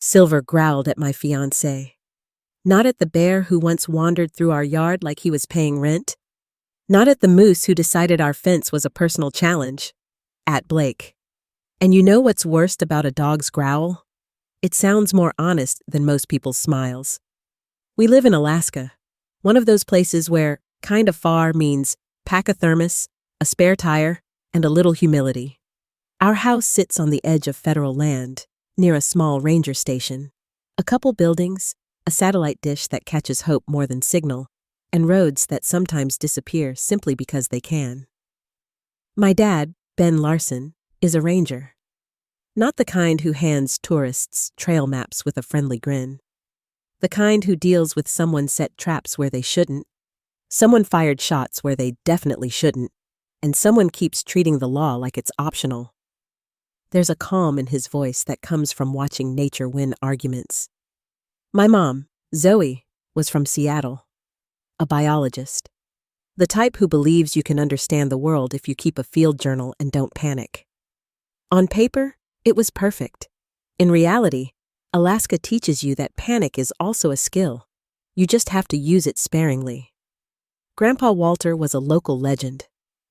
Silver growled at my fiancé. Not at the bear who once wandered through our yard like he was paying rent. Not at the moose who decided our fence was a personal challenge. At Blake. And you know what's worst about a dog's growl? It sounds more honest than most people's smiles. We live in Alaska, one of those places where kind of far means pack a thermos, a spare tire, and a little humility. Our house sits on the edge of federal land, near a small ranger station. A couple buildings, a satellite dish that catches hope more than signal, and roads that sometimes disappear simply because they can. My dad, Ben Larson, is a ranger. Not the kind who hands tourists trail maps with a friendly grin. The kind who deals with someone set traps where they shouldn't, someone fired shots where they definitely shouldn't, and someone keeps treating the law like it's optional. There's a calm in his voice that comes from watching nature win arguments. My mom, Zoe, was from Seattle. A biologist. The type who believes you can understand the world if you keep a field journal and don't panic. On paper, it was perfect. In reality, Alaska teaches you that panic is also a skill. You just have to use it sparingly. Grandpa Walter was a local legend.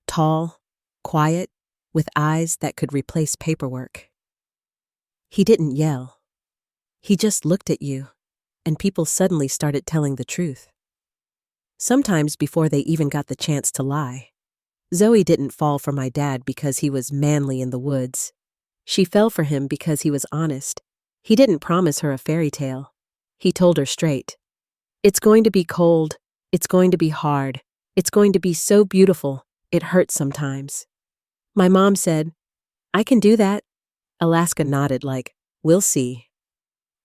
Tall, quiet, with eyes that could replace paperwork. He didn't yell. He just looked at you, and people suddenly started telling the truth. Sometimes before they even got the chance to lie. Zoe didn't fall for my dad because he was manly in the woods. She fell for him because he was honest. He didn't promise her a fairy tale. He told her straight. It's going to be cold. It's going to be hard. It's going to be so beautiful. It hurts sometimes. My mom said, I can do that. Alaska nodded like, we'll see.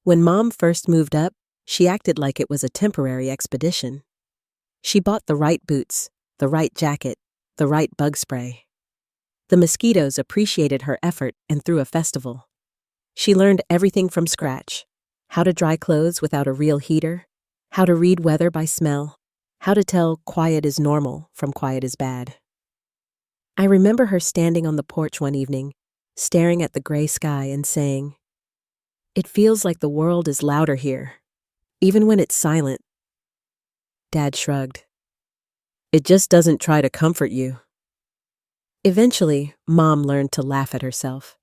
When Mom first moved up, she acted like it was a temporary expedition. She bought the right boots, the right jacket, the right bug spray. The mosquitoes appreciated her effort and threw a festival. She learned everything from scratch. How to dry clothes without a real heater, how to read weather by smell, how to tell quiet is normal from quiet is bad. I remember her standing on the porch one evening, staring at the gray sky and saying, "It feels like the world is louder here, even when it's silent." Dad shrugged. "It just doesn't try to comfort you." Eventually, Mom learned to laugh at herself.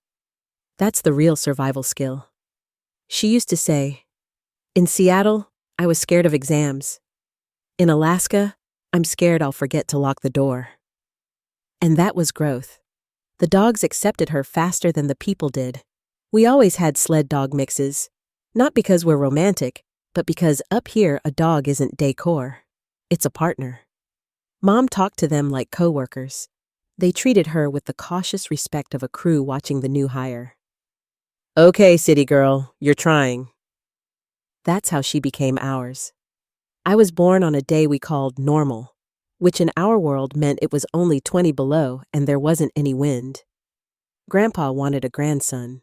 That's the real survival skill. She used to say, "In Seattle, I was scared of exams. In Alaska, I'm scared I'll forget to lock the door." And that was growth. The dogs accepted her faster than the people did. We always had sled dog mixes, not because we're romantic, but because up here a dog isn't decor. It's a partner. Mom talked to them like coworkers. They treated her with the cautious respect of a crew watching the new hire. "Okay, city girl, you're trying." That's how she became ours. I was born on a day we called normal, which in our world meant it was only 20 below and there wasn't any wind. Grandpa wanted a grandson.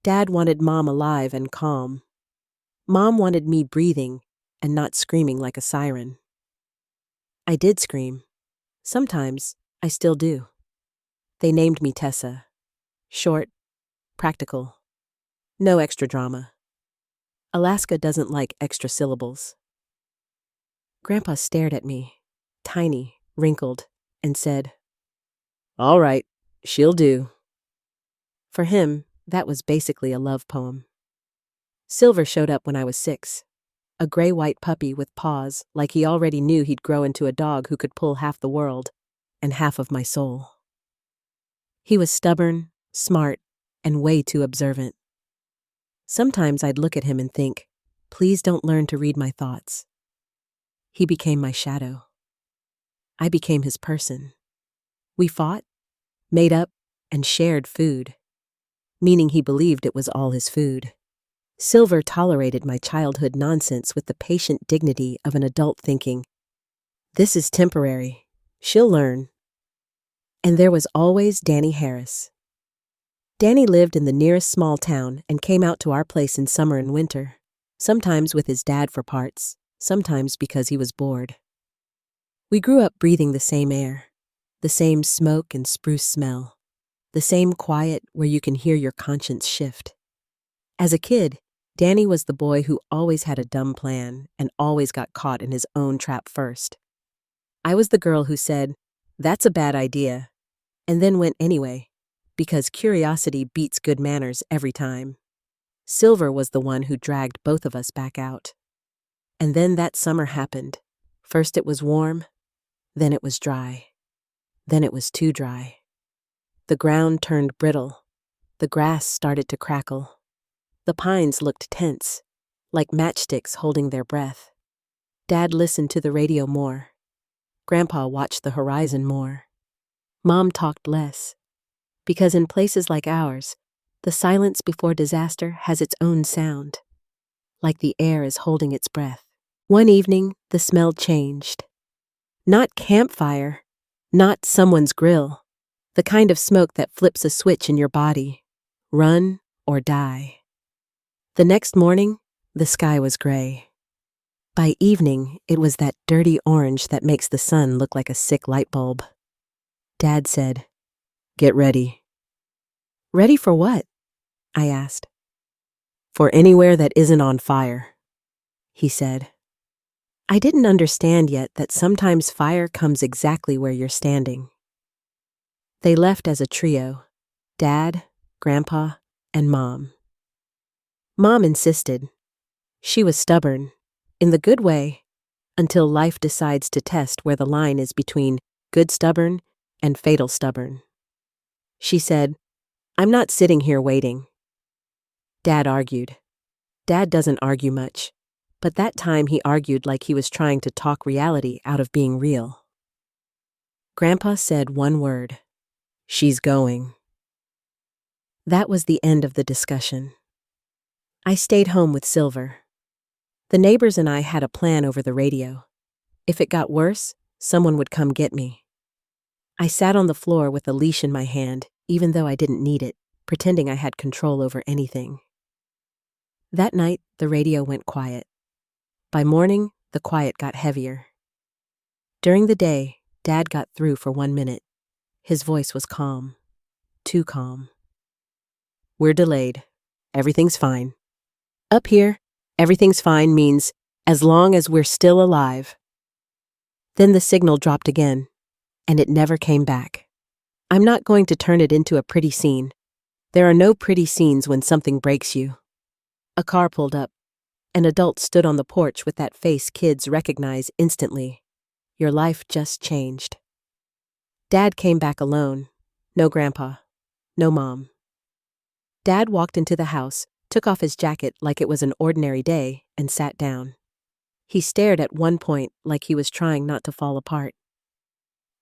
Dad wanted Mom alive and calm. Mom wanted me breathing and not screaming like a siren. I did scream. Sometimes, I still do. They named me Tessa. Short, practical. No extra drama. Alaska doesn't like extra syllables. Grandpa stared at me, tiny, wrinkled, and said, "All right, she'll do." For him, that was basically a love poem. Silver showed up when I was 6. A gray-white puppy with paws like he already knew he'd grow into a dog who could pull half the world and half of my soul. He was stubborn, smart, and way too observant. Sometimes I'd look at him and think, please don't learn to read my thoughts. He became my shadow. I became his person. We fought, made up, and shared food, meaning he believed it was all his food. Silver tolerated my childhood nonsense with the patient dignity of an adult thinking, this is temporary. She'll learn. And there was always Danny Harris. Danny lived in the nearest small town and came out to our place in summer and winter, sometimes with his dad for parts, sometimes because he was bored. We grew up breathing the same air, the same smoke and spruce smell, the same quiet where you can hear your conscience shift. As a kid, Danny was the boy who always had a dumb plan and always got caught in his own trap first. I was the girl who said, "That's a bad idea," and then went anyway, because curiosity beats good manners every time. Silver was the one who dragged both of us back out. And then that summer happened. First it was warm, then it was dry. Then it was too dry. The ground turned brittle. The grass started to crackle. The pines looked tense, like matchsticks holding their breath. Dad listened to the radio more. Grandpa watched the horizon more. Mom talked less. Because in places like ours, the silence before disaster has its own sound, like the air is holding its breath. One evening, the smell changed. Not campfire, not someone's grill, the kind of smoke that flips a switch in your body. Run or die. The next morning, the sky was gray. By evening, it was that dirty orange that makes the sun look like a sick light bulb. Dad said, "Get ready." "Ready for what?" I asked. "For anywhere that isn't on fire," he said. I didn't understand yet that sometimes fire comes exactly where you're standing. They left as a trio, Dad, Grandpa, and Mom. Mom insisted. She was stubborn, in the good way, until life decides to test where the line is between good stubborn and fatal stubborn. She said, "I'm not sitting here waiting." Dad argued. Dad doesn't argue much, but that time he argued like he was trying to talk reality out of being real. Grandpa said one word, "She's going." That was the end of the discussion. I stayed home with Silver. The neighbors and I had a plan over the radio. If it got worse, someone would come get me. I sat on the floor with a leash in my hand, even though I didn't need it, pretending I had control over anything. That night, the radio went quiet. By morning, the quiet got heavier. During the day, Dad got through for 1 minute. His voice was calm. Too calm. "We're delayed. Everything's fine." Up here, everything's fine means as long as we're still alive. Then the signal dropped again, and it never came back. I'm not going to turn it into a pretty scene. There are no pretty scenes when something breaks you. A car pulled up. An adult stood on the porch with that face kids recognize instantly. Your life just changed. Dad came back alone. No Grandpa. No Mom. Dad walked into the house, took off his jacket like it was an ordinary day, and sat down. He stared at one point like he was trying not to fall apart.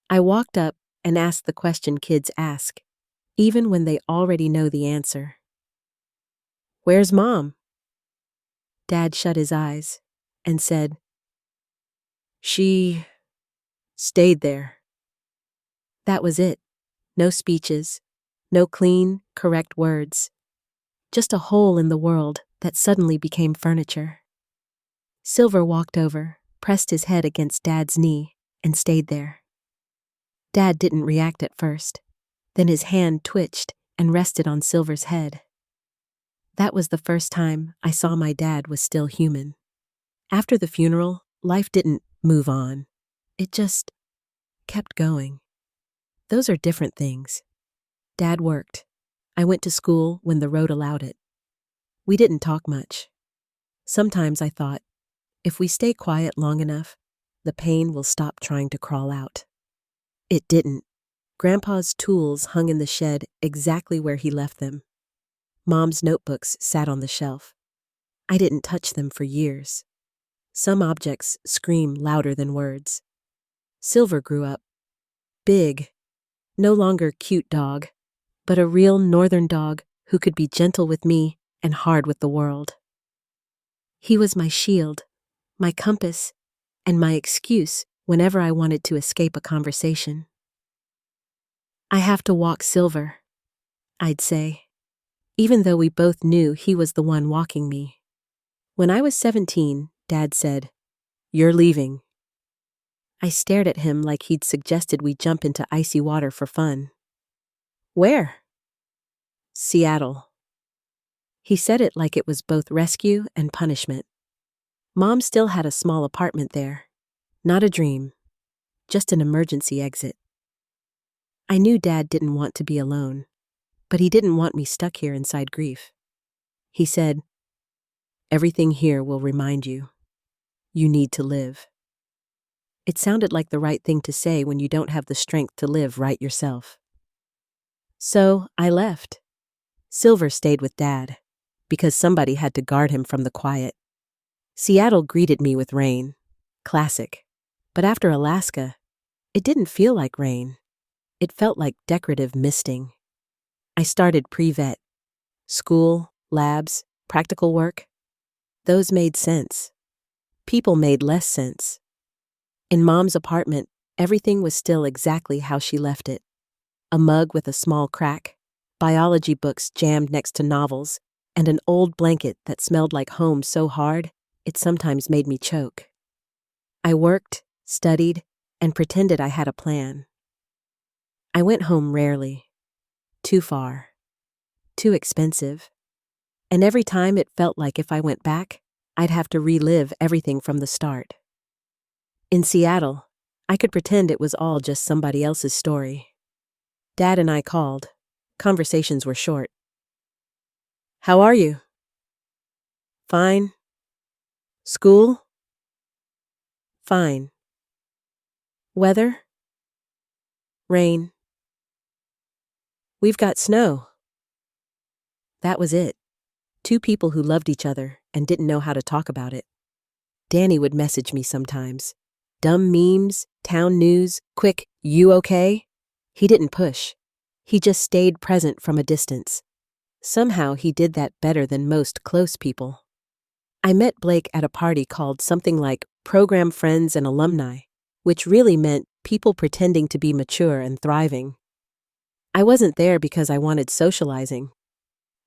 I walked up and asked the question kids ask, even when they already know the answer. "Where's Mom?" Dad shut his eyes and said, "She stayed there." That was it. No speeches, no clean, correct words. Just a hole in the world that suddenly became furniture. Silver walked over, pressed his head against Dad's knee, and stayed there. Dad didn't react at first. Then his hand twitched and rested on Silver's head. That was the first time I saw my dad was still human. After the funeral, life didn't move on. It just kept going. Those are different things. Dad worked. I went to school when the road allowed it. We didn't talk much. Sometimes I thought, if we stay quiet long enough, the pain will stop trying to crawl out. It didn't. Grandpa's tools hung in the shed exactly where he left them. Mom's notebooks sat on the shelf. I didn't touch them for years. Some objects scream louder than words. Silver grew up. Big. No longer cute dog, but a real northern dog who could be gentle with me and hard with the world. He was my shield, my compass, and my excuse whenever I wanted to escape a conversation. "I have to walk Silver," I'd say, even though we both knew he was the one walking me. When I was 17, Dad said, "You're leaving." I stared at him like he'd suggested we jump into icy water for fun. "Where?" "Seattle." He said it like it was both rescue and punishment. Mom still had a small apartment there. Not a dream, just an emergency exit. I knew Dad didn't want to be alone, but he didn't want me stuck here inside grief. He said, "Everything here will remind you. You need to live." It sounded like the right thing to say when you don't have the strength to live right yourself. So I left. Silver stayed with Dad, because somebody had to guard him from the quiet. Seattle greeted me with rain. Classic. But after Alaska, it didn't feel like rain. It felt like decorative misting. I started pre-vet. School, labs, practical work. Those made sense. People made less sense. In Mom's apartment, everything was still exactly how she left it. A mug with a small crack, biology books jammed next to novels, and an old blanket that smelled like home so hard, it sometimes made me choke. I worked, studied, and pretended I had a plan. I went home rarely. Too far. Too expensive. And every time it felt like if I went back, I'd have to relive everything from the start. In Seattle, I could pretend it was all just somebody else's story. Dad and I called. Conversations were short. "How are you?" "Fine." "School?" "Fine." "Weather?" "Rain." "We've got snow." That was it. Two people who loved each other and didn't know how to talk about it. Danny would message me sometimes. Dumb memes, town news, quick, "You okay?" He didn't push. He just stayed present from a distance. Somehow he did that better than most close people. I met Blake at a party called something like Program Friends and Alumni, which really meant people pretending to be mature and thriving. I wasn't there because I wanted socializing.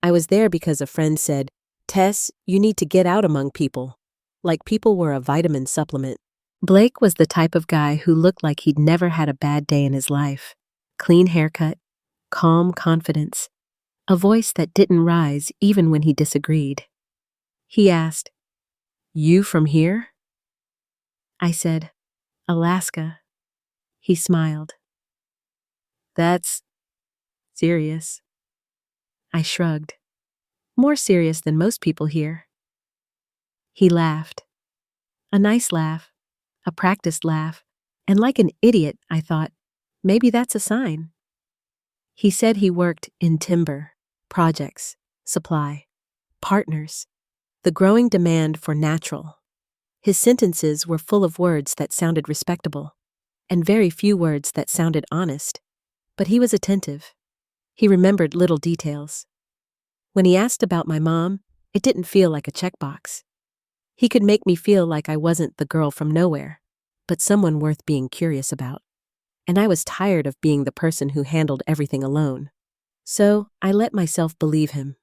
I was there because a friend said, "Tess, you need to get out among people," like people were a vitamin supplement. Blake was the type of guy who looked like he'd never had a bad day in his life. Clean haircut, calm confidence, a voice that didn't rise even when he disagreed. He asked, "You from here?" I said, "Alaska." He smiled. "That's serious." I shrugged. "More serious than most people here." He laughed. A nice laugh, a practiced laugh, and like an idiot, I thought, maybe that's a sign. He said he worked in timber, projects, supply, partners, the growing demand for natural. His sentences were full of words that sounded respectable, and very few words that sounded honest. But he was attentive. He remembered little details. When he asked about my mom, it didn't feel like a checkbox. He could make me feel like I wasn't the girl from nowhere, but someone worth being curious about. And I was tired of being the person who handled everything alone. So I let myself believe him.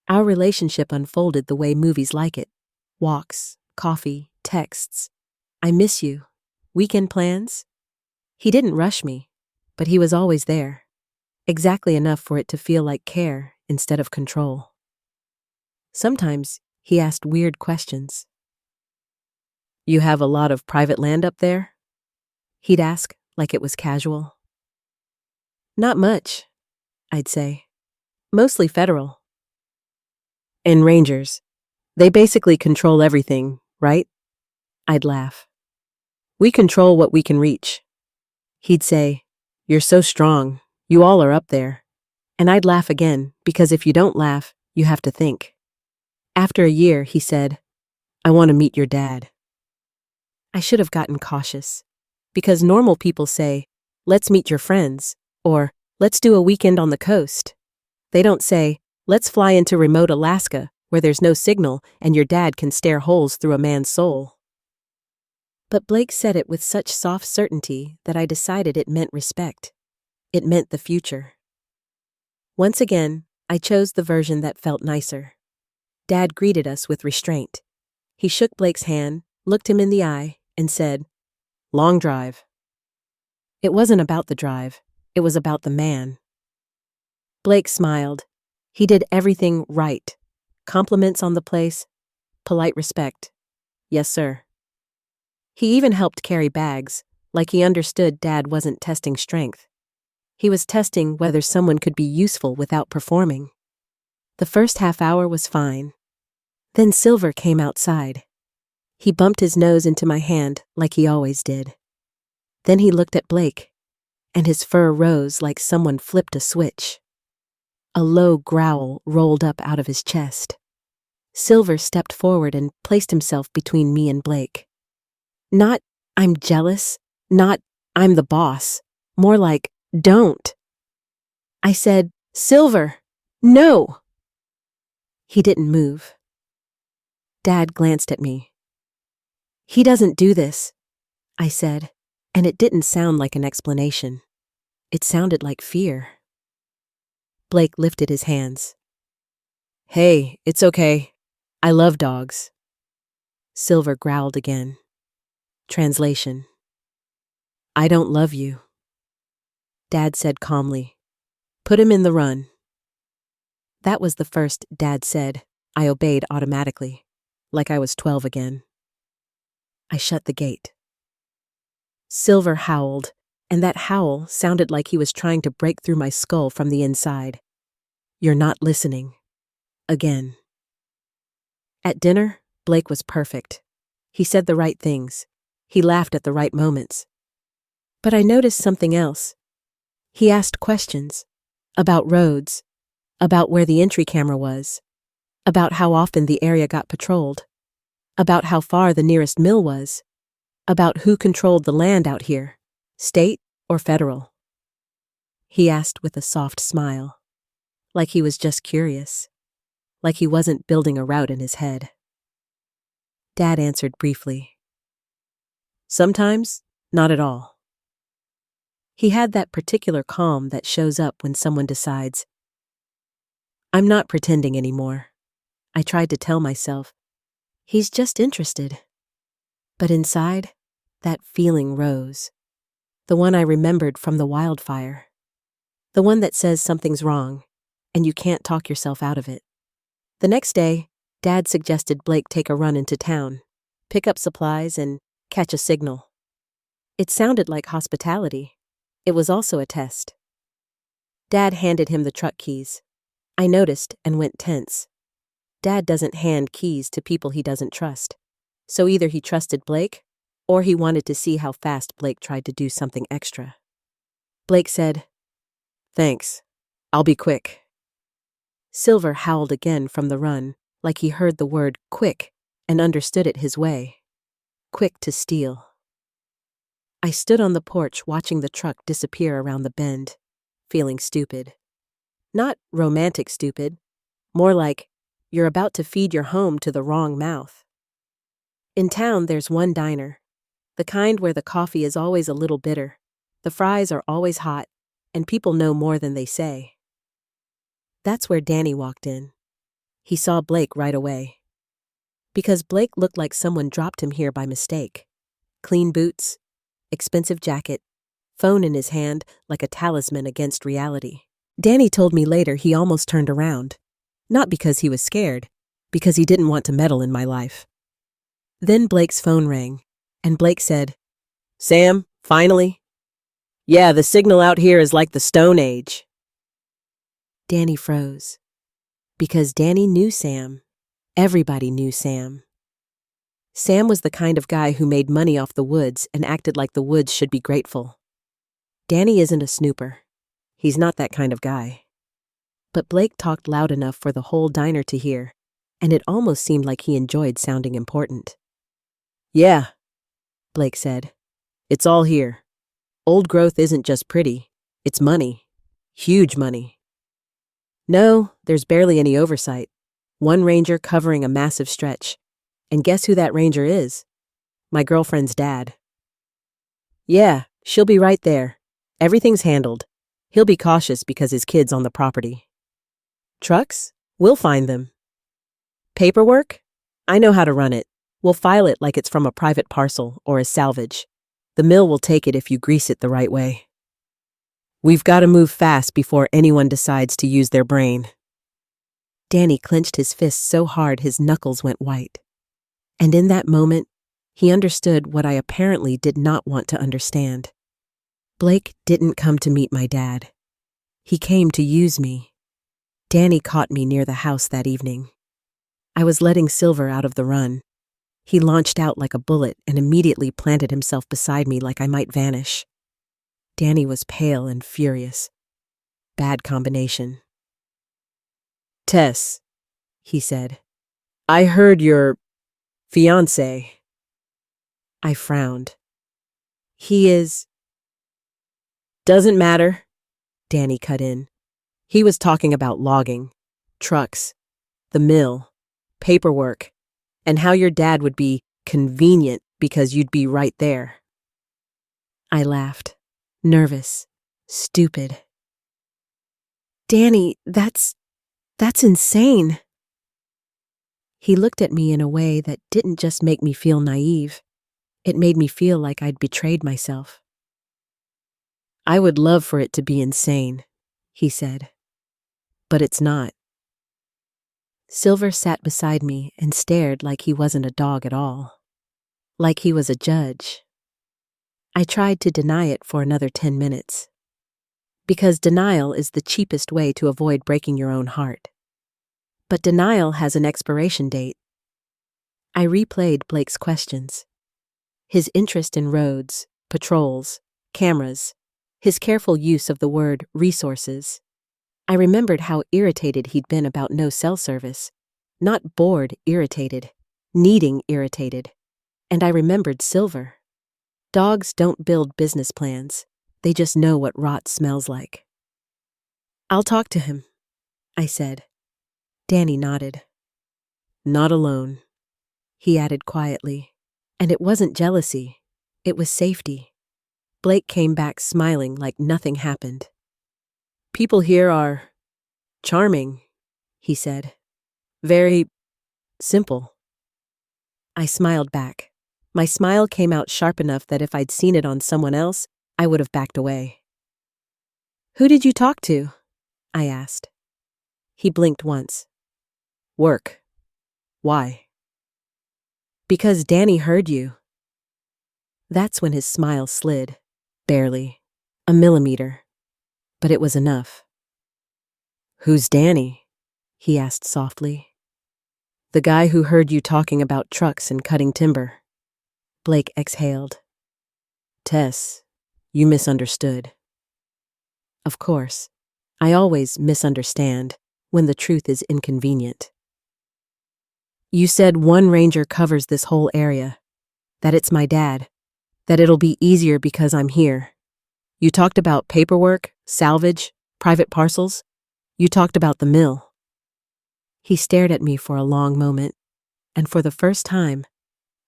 Our relationship unfolded the way movies like it. Walks, coffee, texts. "I miss you." Weekend plans? He didn't rush me, but he was always there. Exactly enough for it to feel like care instead of control. Sometimes he asked weird questions. "You have a lot of private land up there?" He'd ask like it was casual. "Not much," I'd say. "Mostly federal." "And rangers. They basically control everything, right?" I'd laugh. "We control what we can reach." He'd say, "You're so strong. You all are up there." And I'd laugh again, because if you don't laugh, you have to think. After a year, he said, "I want to meet your dad." I should have gotten cautious, because normal people say, "Let's meet your friends," or "Let's do a weekend on the coast." They don't say, "Let's fly into remote Alaska, where there's no signal and your dad can stare holes through a man's soul." But Blake said it with such soft certainty that I decided it meant respect. It meant the future. Once again, I chose the version that felt nicer. Dad greeted us with restraint. He shook Blake's hand, looked him in the eye, and said, "Long drive." It wasn't about the drive. It was about the man. Blake smiled. He did everything right. Compliments on the place, polite respect. Yes, sir. He even helped carry bags, like he understood Dad wasn't testing strength. He was testing whether someone could be useful without performing. The first half hour was fine. Then Silver came outside. He bumped his nose into my hand like he always did. Then he looked at Blake, and his fur rose like someone flipped a switch. A low growl rolled up out of his chest. Silver stepped forward and placed himself between me and Blake. Not, I'm jealous, not, I'm the boss, more like, don't. I said, Silver, no. He didn't move. Dad glanced at me. He doesn't do this, I said, and it didn't sound like an explanation. It sounded like fear. Blake lifted his hands. Hey, it's okay. I love dogs. Silver growled again. Translation. I don't love you. Dad said calmly. Put him in the run. That was the first Dad said. I obeyed automatically, like I was 12 again. I shut the gate. Silver howled, and that howl sounded like he was trying to break through my skull from the inside. You're not listening. Again. At dinner, Blake was perfect. He said the right things. He laughed at the right moments. But I noticed something else. He asked questions. About roads. About where the entry camera was. About how often the area got patrolled. About how far the nearest mill was. About who controlled the land out here, state or federal. He asked with a soft smile, like he was just curious, like he wasn't building a route in his head. Dad answered briefly. Sometimes, not at all. He had that particular calm that shows up when someone decides, I'm not pretending anymore. I tried to tell myself, he's just interested. But inside, that feeling rose. The one I remembered from the wildfire. The one that says something's wrong, and you can't talk yourself out of it. The next day, Dad suggested Blake take a run into town, pick up supplies, and catch a signal. It sounded like hospitality. It was also a test. Dad handed him the truck keys. I noticed and went tense. Dad doesn't hand keys to people he doesn't trust. So either he trusted Blake, or he wanted to see how fast Blake tried to do something extra. Blake said, Thanks. I'll be quick. Silver howled again from the run, like he heard the word quick and understood it his way. Quick to steal. I stood on the porch watching the truck disappear around the bend, feeling stupid. Not romantic stupid, more like you're about to feed your home to the wrong mouth. In town, there's one diner, the kind where the coffee is always a little bitter, the fries are always hot, and people know more than they say. That's where Danny walked in. He saw Blake right away. Because Blake looked like someone dropped him here by mistake. Clean boots, expensive jacket, phone in his hand like a talisman against reality. Danny told me later he almost turned around. Not because he was scared, because he didn't want to meddle in my life. Then Blake's phone rang, and Blake said, Sam, finally? Yeah, the signal out here is like the Stone Age. Danny froze. Because Danny knew Sam. Everybody knew Sam. Sam was the kind of guy who made money off the woods and acted like the woods should be grateful. Danny isn't a snooper. He's not that kind of guy. But Blake talked loud enough for the whole diner to hear, and it almost seemed like he enjoyed sounding important. Yeah, Blake said. It's all here. Old growth isn't just pretty. It's money. Huge money. No, there's barely any oversight. One ranger covering a massive stretch. And guess who that ranger is? My girlfriend's dad. Yeah, she'll be right there. Everything's handled. He'll be cautious because his kid's on the property. Trucks? We'll find them. Paperwork? I know how to run it. We'll file it like it's from a private parcel or a salvage. The mill will take it if you grease it the right way. We've got to move fast before anyone decides to use their brain. Danny clenched his fist so hard his knuckles went white. And in that moment, he understood what I apparently did not want to understand. Blake didn't come to meet my dad. He came to use me. Danny caught me near the house that evening. I was letting Silver out of the run. He launched out like a bullet and immediately planted himself beside me like I might vanish. Danny was pale and furious. Bad combination. "Tess," he said, "I heard your fiancé." I frowned. "He is—" "Doesn't matter," Danny cut in. "He was talking about logging, trucks, the mill, paperwork, and how your dad would be convenient because you'd be right there." I laughed, nervous, stupid. "Danny, that's insane." He looked at me in a way that didn't just make me feel naive. It made me feel like I'd betrayed myself. "I would love for it to be insane," he said. "But it's not." Silver sat beside me and stared like he wasn't a dog at all. Like he was a judge. I tried to deny it for another 10 minutes. Because denial is the cheapest way to avoid breaking your own heart. But denial has an expiration date. I replayed Blake's questions. His interest in roads, patrols, cameras, his careful use of the word resources. I remembered how irritated he'd been about no cell service. Not bored, irritated. Needing irritated. And I remembered Silver. Dogs don't build business plans. They just know what rot smells like. "I'll talk to him," I said. Danny nodded. "Not alone," he added quietly. And it wasn't jealousy. It was safety. Blake came back smiling like nothing happened. "People here are charming," he said. "Very simple." I smiled back. My smile came out sharp enough that if I'd seen it on someone else, I would have backed away. "Who did you talk to?" I asked. He blinked once. "Work. Why?" "Because Danny heard you." That's when his smile slid. Barely. A millimeter. But it was enough. "Who's Danny?" he asked softly. "The guy who heard you talking about trucks and cutting timber." Blake exhaled. "Tess, you misunderstood." Of course. I always misunderstand when the truth is inconvenient. "You said one ranger covers this whole area. That it's my dad. That it'll be easier because I'm here. You talked about paperwork, salvage, private parcels. You talked about the mill." He stared at me for a long moment, and for the first time,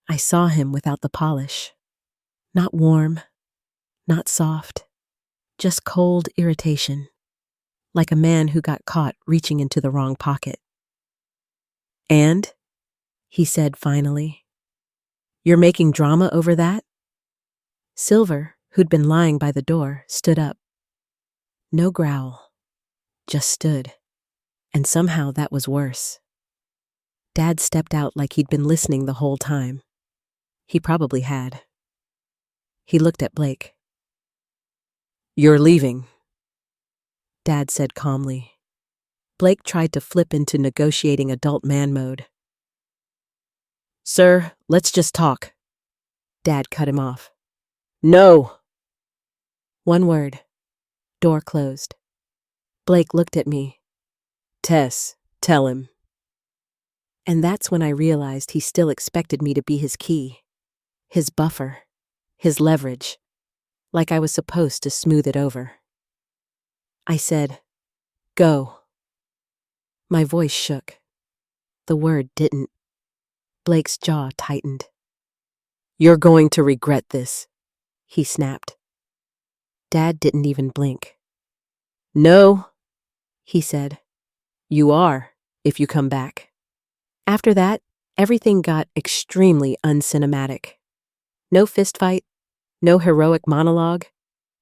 I saw him without the polish. Not warm, not soft, just cold irritation, like a man who got caught reaching into the wrong pocket. "And?" he said finally. "You're making drama over that?" Silver, who'd been lying by the door, stood up. No growl, just stood. And somehow that was worse. Dad stepped out like he'd been listening the whole time. He probably had. He looked at Blake. "You're leaving," Dad said calmly. Blake tried to flip into negotiating adult man mode. "Sir, let's just talk." Dad cut him off. "No!" One word. Door closed. Blake looked at me. "Tess, tell him." And that's when I realized he still expected me to be his key, his buffer, his leverage, like I was supposed to smooth it over. I said, "Go." My voice shook. The word didn't. Blake's jaw tightened. "You're going to regret this," he snapped. Dad didn't even blink. "No," he said. "You are, if you come back." After that, everything got extremely uncinematic. No fistfight, no heroic monologue,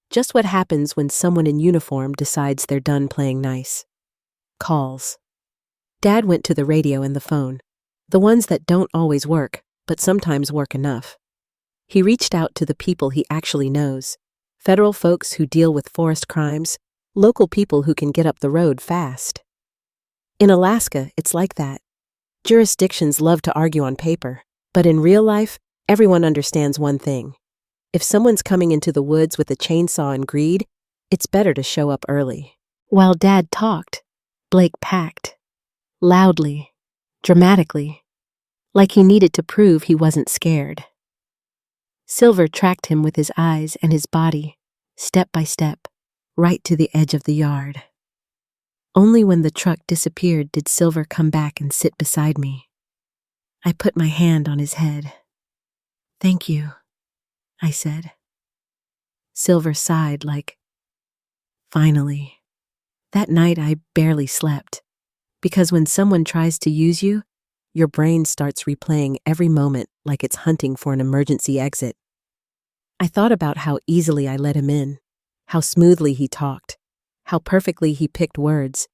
just what happens when someone in uniform decides they're done playing nice. Calls. Dad went to the radio and the phone, the ones that don't always work, but sometimes work enough. He reached out to the people he actually knows, federal folks who deal with forest crimes, local people who can get up the road fast. In Alaska, it's like that. Jurisdictions love to argue on paper, but in real life, everyone understands one thing. If someone's coming into the woods with a chainsaw and greed, it's better to show up early. While Dad talked, Blake packed. Loudly, dramatically, like he needed to prove he wasn't scared. Silver tracked him with his eyes and his body, step by step, right to the edge of the yard. Only when the truck disappeared did Silver come back and sit beside me. I put my hand on his head. "Thank you," I said. Silver sighed like, "Finally." That night I barely slept, because when someone tries to use you, your brain starts replaying every moment like it's hunting for an emergency exit. I thought about how easily I let him in, how smoothly he talked, how perfectly he picked words,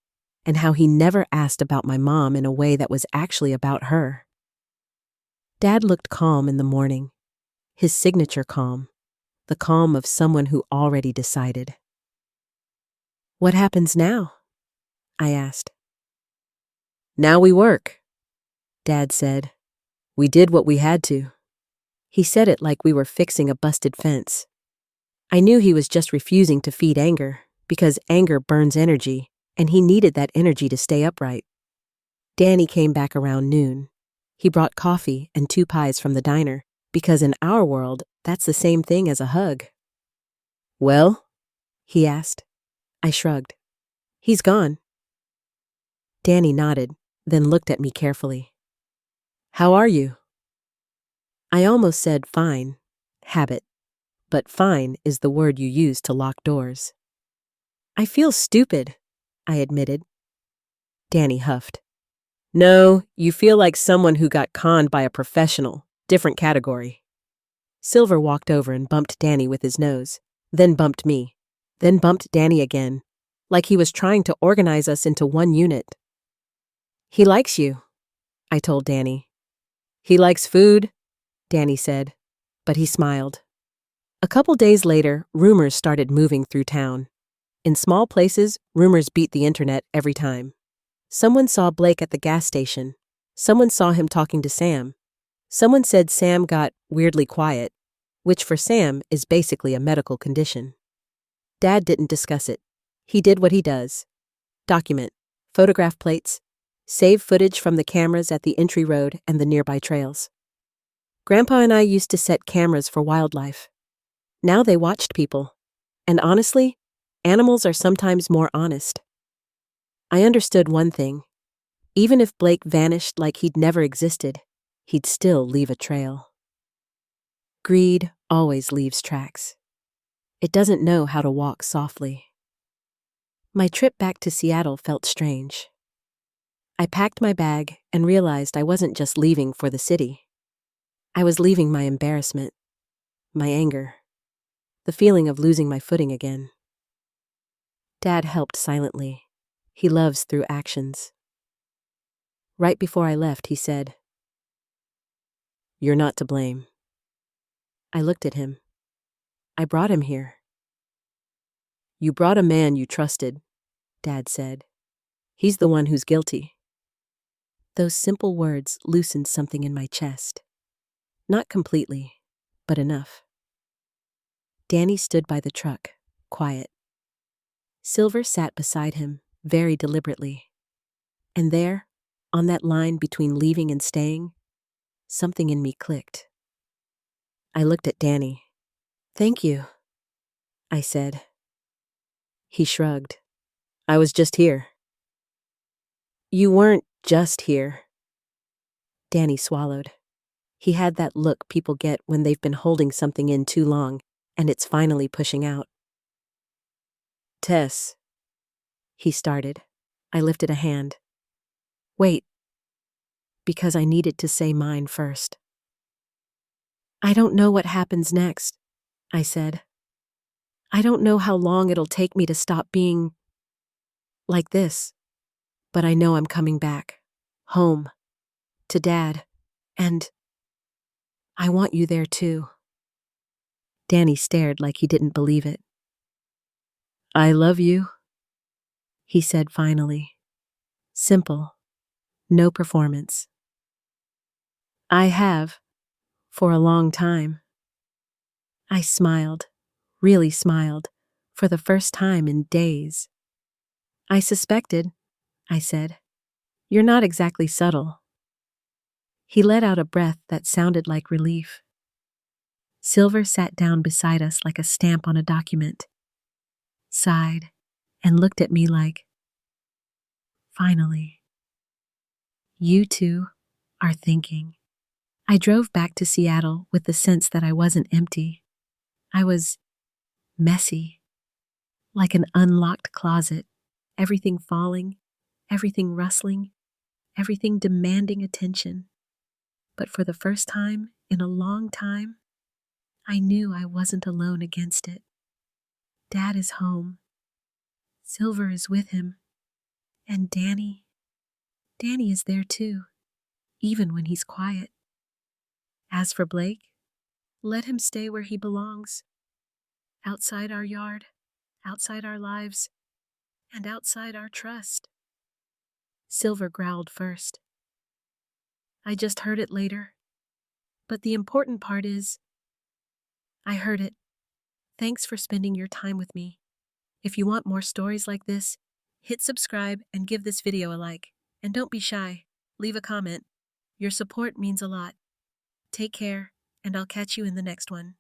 and how he never asked about my mom in a way that was actually about her. Dad looked calm in the morning, his signature calm, the calm of someone who already decided. "What happens now?" I asked. "Now we work," Dad said. "We did what we had to." He said it like we were fixing a busted fence. I knew he was just refusing to feed anger, because anger burns energy, and he needed that energy to stay upright. Danny came back around noon. He brought coffee and 2 pies from the diner, because in our world, that's the same thing as a hug. "Well?" he asked. I shrugged. "He's gone." Danny nodded, then looked at me carefully. "How are you?" I almost said fine, habit, but fine is the word you use to lock doors. "I feel stupid," I admitted. Danny huffed. "No, you feel like someone who got conned by a professional, different category." Silver walked over and bumped Danny with his nose, then bumped me, then bumped Danny again, like he was trying to organize us into one unit. "He likes you," I told Danny. "He likes food," Danny said, but he smiled. A couple days later, rumors started moving through town. In small places, rumors beat the internet every time. Someone saw Blake at the gas station. Someone saw him talking to Sam. Someone said Sam got weirdly quiet, which for Sam is basically a medical condition. Dad didn't discuss it. He did what he does. Document, photograph plates, save footage from the cameras at the entry road and the nearby trails. Grandpa and I used to set cameras for wildlife. Now they watched people. And honestly, animals are sometimes more honest. I understood one thing. Even if Blake vanished like he'd never existed, he'd still leave a trail. Greed always leaves tracks. It doesn't know how to walk softly. My trip back to Seattle felt strange. I packed my bag and realized I wasn't just leaving for the city. I was leaving my embarrassment, my anger, the feeling of losing my footing again. Dad helped silently. He loves through actions. Right before I left, he said, "You're not to blame." I looked at him. "I brought him here." "You brought a man you trusted," Dad said. "He's the one who's guilty." Those simple words loosened something in my chest. Not completely, but enough. Danny stood by the truck, quiet. Silver sat beside him, very deliberately. And there, on that line between leaving and staying, something in me clicked. I looked at Danny. "Thank you," I said. He shrugged. "I was just here." "You weren't just here." Danny swallowed. He had that look people get when they've been holding something in too long, and it's finally pushing out. "Tess," he started. I lifted a hand. "Wait," because I needed to say mine first. "I don't know what happens next," I said. "I don't know how long it'll take me to stop being like this, but I know I'm coming back." Home. To Dad. And I want you there too. Danny stared like he didn't believe it. I love you, he said finally. Simple. No performance. I have. For a long time. I smiled. Really smiled. For the first time in days. I suspected, I said. You're not exactly subtle. He let out a breath that sounded like relief. Silver sat down beside us like a stamp on a document, sighed, and looked at me like, finally. You two are thinking. I drove back to Seattle with the sense that I wasn't empty. I was messy, like an unlocked closet, everything falling, everything rustling, everything demanding attention. But for the first time in a long time, I knew I wasn't alone against it. Dad is home. Silver is with him. And Danny is there too, even when he's quiet. As for Blake, let him stay where he belongs. Outside our yard, outside our lives, and outside our trust. Silver growled first. I just heard it later. But the important part is, I heard it. Thanks for spending your time with me. If you want more stories like this, hit subscribe and give this video a like. And don't be shy. Leave a comment. Your support means a lot. Take care, and I'll catch you in the next one.